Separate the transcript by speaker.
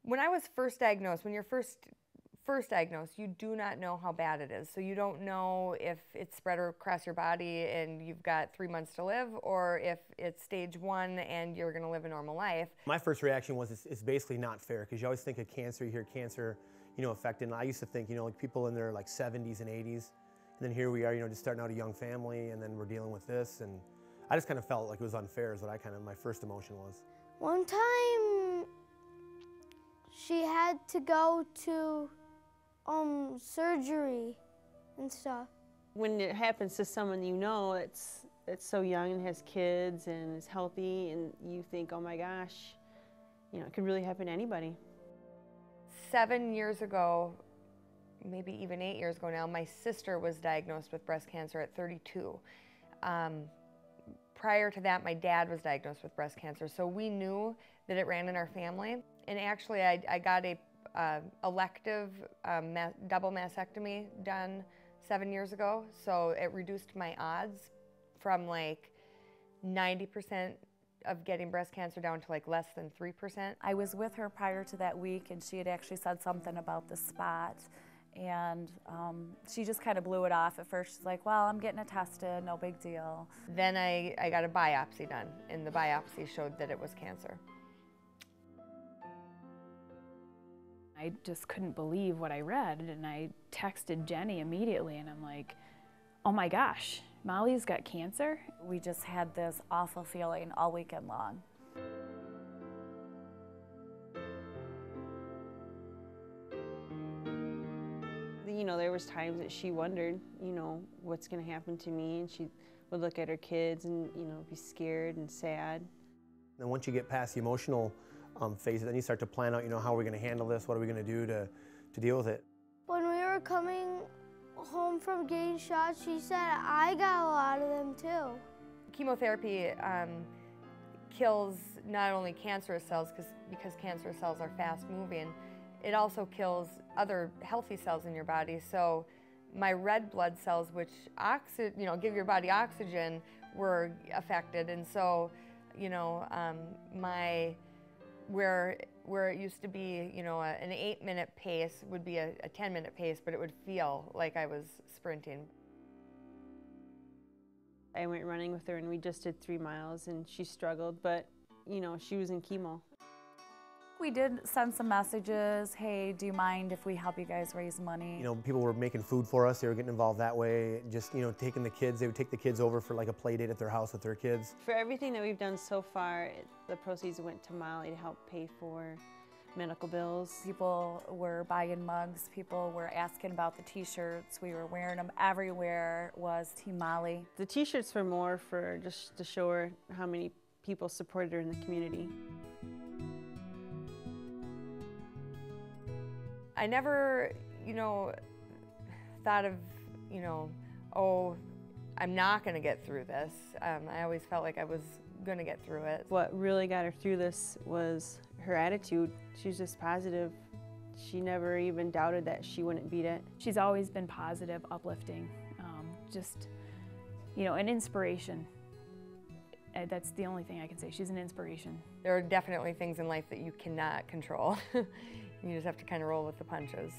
Speaker 1: When I was first diagnosed, when you're first diagnosed, you do not know how bad it is. So you don't know if it's spread across your body and you've got 3 months to live, or if it's stage 1 and you're going to live a normal life.
Speaker 2: My first reaction was it's basically not fair, because you always think of cancer, you hear cancer, affected. And I used to think, like people in their like 70s and 80s, and then here we are, just starting out a young family, and then we're dealing with this, and I just kind of felt like it was unfair. Is what my first emotion was.
Speaker 3: One time, she had to go to surgery and stuff.
Speaker 4: When it happens to someone it's so young and has kids and is healthy, and you think, oh my gosh, it could really happen to anybody.
Speaker 1: 7 years ago, maybe even 8 years ago now, my sister was diagnosed with breast cancer at 32. Prior to that, my dad was diagnosed with breast cancer, so we knew that it ran in our family. And actually, I got a elective double mastectomy done 7 years ago, so it reduced my odds from like 90% of getting breast cancer down to like less than 3%.
Speaker 5: I was with her prior to that week, and she had actually said something about the spot, and she just kind of blew it off at first. She's like, well, I'm getting it tested, no big deal.
Speaker 1: Then I got a biopsy done, and the biopsy showed that it was cancer.
Speaker 6: I just couldn't believe what I read, and I texted Jenny immediately, and I'm like, oh my gosh, Molly's got cancer?
Speaker 5: We just had this awful feeling all weekend long.
Speaker 4: There was times that she wondered, what's going to happen to me, and she would look at her kids and, be scared and sad.
Speaker 2: And once you get past the emotional phase, then you start to plan out, how are we going to handle this? What are we going to do to deal with it?
Speaker 3: When we were coming home from getting shots, she said, I got a lot of them too.
Speaker 1: Chemotherapy kills not only cancerous cells, because cancerous cells are fast moving, it also kills other healthy cells in your body. So my red blood cells, which give your body oxygen, were affected. And so, where it used to be, an 8-minute pace would be a 10-minute pace, but it would feel like I was sprinting.
Speaker 4: I went running with her, and we just did 3 miles, and she struggled, but, she was in chemo.
Speaker 5: We did send some messages, hey, do you mind if we help you guys raise money?
Speaker 2: People were making food for us. They were getting involved that way. Just, taking the kids. They would take the kids over for like a play date at their house with their kids.
Speaker 4: For everything that we've done so far, the proceeds went to Molly to help pay for medical bills.
Speaker 5: People were buying mugs. People were asking about the t-shirts. We were wearing them everywhere. Was Team Molly.
Speaker 4: The t-shirts were more for just to show her how many people supported her in the community.
Speaker 1: I never, thought of, oh, I'm not going to get through this. I always felt like I was going to get through it.
Speaker 4: What really got her through this was her attitude. She was just positive. She never even doubted that she wouldn't beat it.
Speaker 6: She's always been positive, uplifting, just, an inspiration. That's the only thing I can say. She's an inspiration.
Speaker 1: There are definitely things in life that you cannot control. You just have to kind of roll with the punches.